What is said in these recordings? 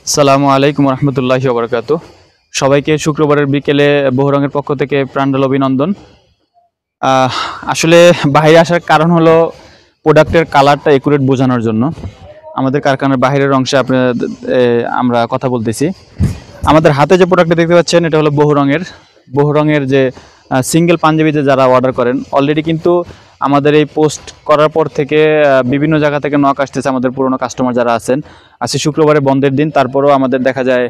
আসসালামু আলাইকুম রহমতুল্লাহি ওয়া বারাকাতুহু। সবাইকে শুক্রবারের বিকেলে বহুরঙের পক্ষ থেকে প্রাণঢাল অভিনন্দন। আসলে বাইরে আসার কারণ হলো প্রোডাক্টের কালারটা একুরেট বোঝানোর জন্য। আমাদের কারখানার বাইরের অংশে আমরা কথা বলতেছি। আমাদের হাতে যে প্রোডাক্টটা দেখতে পাচ্ছেন এটা হলো বহুরঙের যে সিঙ্গেল পাঞ্জাবিতে যারা অর্ডার করেন অলরেডি কিন্তু আমাদের এই পোস্ট করার পর থেকে বিভিন্ন জায়গা থেকে নক আসতেছে। আমাদের পুরনো কাস্টমার যারা আছেন, আজকে শুক্রবারে বন্ধের দিন, তারপরেও আমাদের দেখা যায়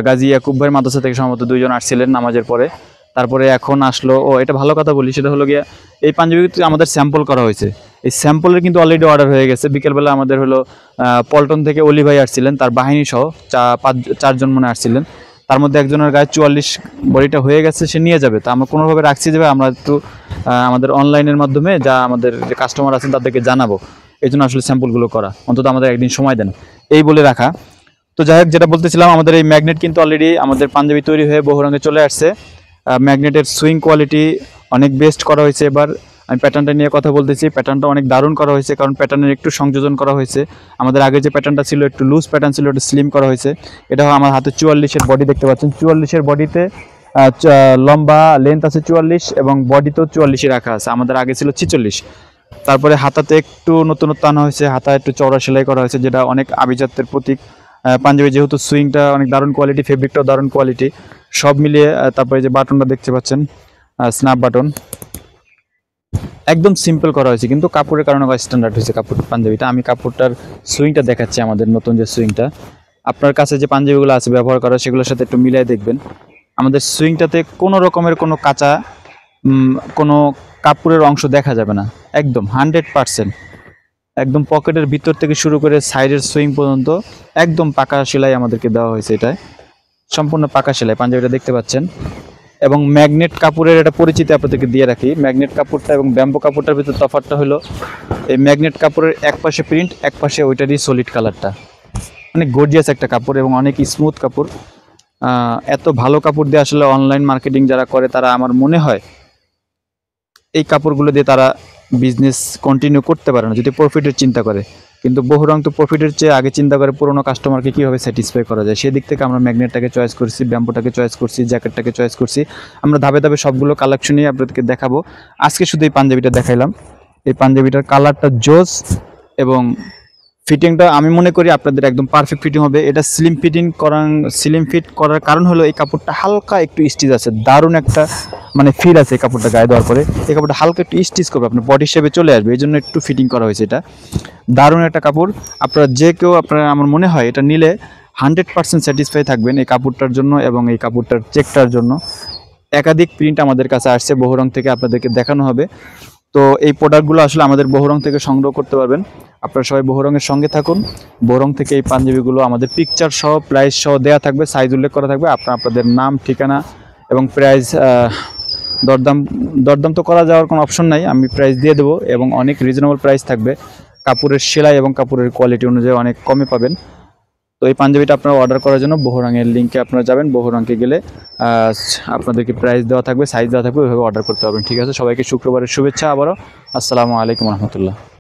গাজী ইয়াকুব ভাইয়ের মাদ্রাসা থেকে সম্ভবত 2 জন আসছিলেন নামাজের পরে, তারপরে এখন আসলো। এটা ভালো কথা বলি, সেটা হলো গিয়া এই পাঞ্জাবি আমাদের স্যাম্পল করা হয়েছে। এই স্যাম্পলের কিন্তু অলরেডি অর্ডার হয়ে গেছে। বিকেলবেলা আমাদের হলো পল্টন থেকে অলি ভাই আসছিলেন, তার বাহিনী সহ 4 জন মনে আসছিলেন। তার মধ্যে একজনের গায়ে 44 বডিটা হয়ে গেছে, সে নিয়ে যাবে। তো আমরা কোনোভাবে রাখছি যাবে, আমরা একটু আমাদের অনলাইনের মাধ্যমে যা আমাদের যে কাস্টমার আছেন তাদেরকে জানাবো। এই জন্য আসলে স্যাম্পলগুলো করা, অন্তত আমাদের একদিন সময় দেন এই বলে রাখা। তো যাই হোক, যেটা বলতেছিলাম, আমাদের এই ম্যাগনেট কিন্তু অলরেডি আমাদের পাঞ্জাবি তৈরি হয়ে বহুরঙে চলে আসছে। ম্যাগনেটের সুইং কোয়ালিটি অনেক বেস্ট করা হয়েছে। এবার আমি প্যাটার্নটা নিয়ে কথা বলতেছি। প্যাটার্নটা অনেক দারুণ করা হয়েছে, কারণ প্যাটার্নের একটু সংযোজন করা হয়েছে। আমাদের আগে যে প্যাটার্নটা ছিল একটু লুজ প্যাটার্ন ছিল, একটু স্লিম করা হয়েছে। এটা আমার হাতে 44-এর বডি দেখতে পাচ্ছেন। 44-এর বডিতে লম্বা লেন্থ আছে 44 এবং বডিতেও 44 রাখা আছে। আমাদের আগে ছিল 46। তারপরে হাতাতে একটু নতুনত্ব আনা হয়েছে, হাতা একটু চওড়া সেলাই করা হয়েছে, যেটা অনেক আভিজাত্যের প্রতীক। পাঞ্জাবি যেহেতু সুইংটা অনেক দারুণ কোয়ালিটি, ফেব্রিকটাও দারুণ কোয়ালিটি, সব মিলিয়ে। তারপরে যে বাটনটা দেখতে পাচ্ছেন, স্ন্যাপ বাটন, একদম সিম্পল করা হয়েছে, কিন্তু কাপড়ের কারণে স্ট্যান্ডার্ড হয়েছে কাপড় পাঞ্জাবিটা। আমি কাপড়টার সুইংটা দেখাচ্ছি, আমাদের নতুন যে সুইংটা। আপনার কাছে যে পাঞ্জাবিগুলো আছে ব্যবহার করা, সেগুলোর সাথে একটু মিলাই দেখবেন। আমাদের সুইংটাতে কোনো রকমের কোনো কাঁচা কোনো কাপড়ের অংশ দেখা যাবে না, একদম 100%। একদম পকেটের ভিতর থেকে শুরু করে সাইডের সুইং পর্যন্ত একদম পাকা সেলাই আমাদেরকে দেওয়া হয়েছে। এটায় সম্পূর্ণ পাকা সেলাই পাঞ্জাবিটা দেখতে পাচ্ছেন। এবং ম্যাগনেট কাপড়ের একটা পরিচিতি আপনাদেরকে দিয়ে রাখি। ম্যাগনেট কাপড়টা এবং ব্যাম্বো কাপড়টার ভিতর তফাৎটা হলো, এই ম্যাগনেট কাপড়ের এক পাশে প্রিন্ট, এক পাশে ওইটারই সলিড কালারটা। অনেক গর্জিয়াস একটা কাপড় এবং অনেক স্মুথ কাপড়। এত ভালো কাপড় দিয়ে আসলে অনলাইন মার্কেটিং যারা করে, তারা আমার মনে হয় এই কাপড়গুলো দিয়ে তারা বিজনেস কন্টিনিউ করতে পারে না, যদি প্রফিটের চিন্তা করে। কিন্তু বহুরং তো প্রফিটের চেয়ে আগে চিন্তা করে পুরোনো কাস্টমারকে কীভাবে স্যাটিসফাই করা যায়। সেদিক থেকে আমরা ম্যাগনেটটাকে চয়েস করছি, ব্যাম্বোটাকে চয়েস করছি, জ্যাকেটটাকে চয়েস করছি। আমরা ধাপে ধাপে সবগুলো কালেকশনই আপনাদেরকে দেখাবো। আজকে শুধু এই পাঞ্জাবিটা দেখাইলাম। এই পাঞ্জাবিটার কালারটা জোস এবং ফিটিংটা আমি মনে করি আপনাদের একদম পারফেক্ট ফিটিং হবে। এটা স্লিম ফিট করার কারণ হলো এই কাপড়টা হালকা একটু স্টিচ আছে, দারুণ একটা ফিল আছে এই কাপড়টা গায়ে দেওয়ার পরে। এই কাপড়টা হালকা একটু স্টিচ করবে, আপনার বডি শেপে চলে আসবে, এই জন্য একটু ফিটিং করা হয়েছে। এটা দারুণ একটা কাপড়। আপনারা যে কেউ আমার মনে হয় এটা নিলে 100% স্যাটিসফাই থাকবেন এই কাপড়টার জন্য এবং এই কাপড়টার চেকটার জন্য। একাধিক প্রিন্ট আমাদের কাছে আসছে বহুরং থেকে, আপনাদেরকে দেখানো হবে। তো এই প্রোডাক্টগুলো আসলে আমাদের বহুরং থেকে সংগ্রহ করতে পারবেন। আপনারা সবাই বহুরঙের সঙ্গে থাকুন। বহুরং থেকে এই পাঞ্জাবিগুলো আমাদের পিকচার সহ প্রাইস সহ দেওয়া থাকবে, সাইজ উল্লেখ করা থাকবে। আপনাদের নাম, ঠিকানা এবং প্রাইস, দরদাম তো করা যাওয়ার কোনো অপশন নাই, আমি প্রাইস দিয়ে দেবো এবং অনেক রিজনেবল প্রাইস থাকবে। কাপড়ের সেলাই এবং কাপড়ের কোয়ালিটি অনুযায়ী অনেক কমে পাবেন। তো এই পাঞ্জাবিটা আপনারা অর্ডার করার জন্য বহুরঙের লিঙ্কে আপনারা যাবেন। বহুরঙকে গেলে আপনাদেরকে প্রাইস দেওয়া থাকবে, সাইজ দেওয়া থাকবে, ওইভাবে অর্ডার করতে পারবেন। ঠিক আছে, সবাইকে শুক্রবারের শুভেচ্ছা আবারও। আসসালামু আলাইকুম রহমতুল্লাহ।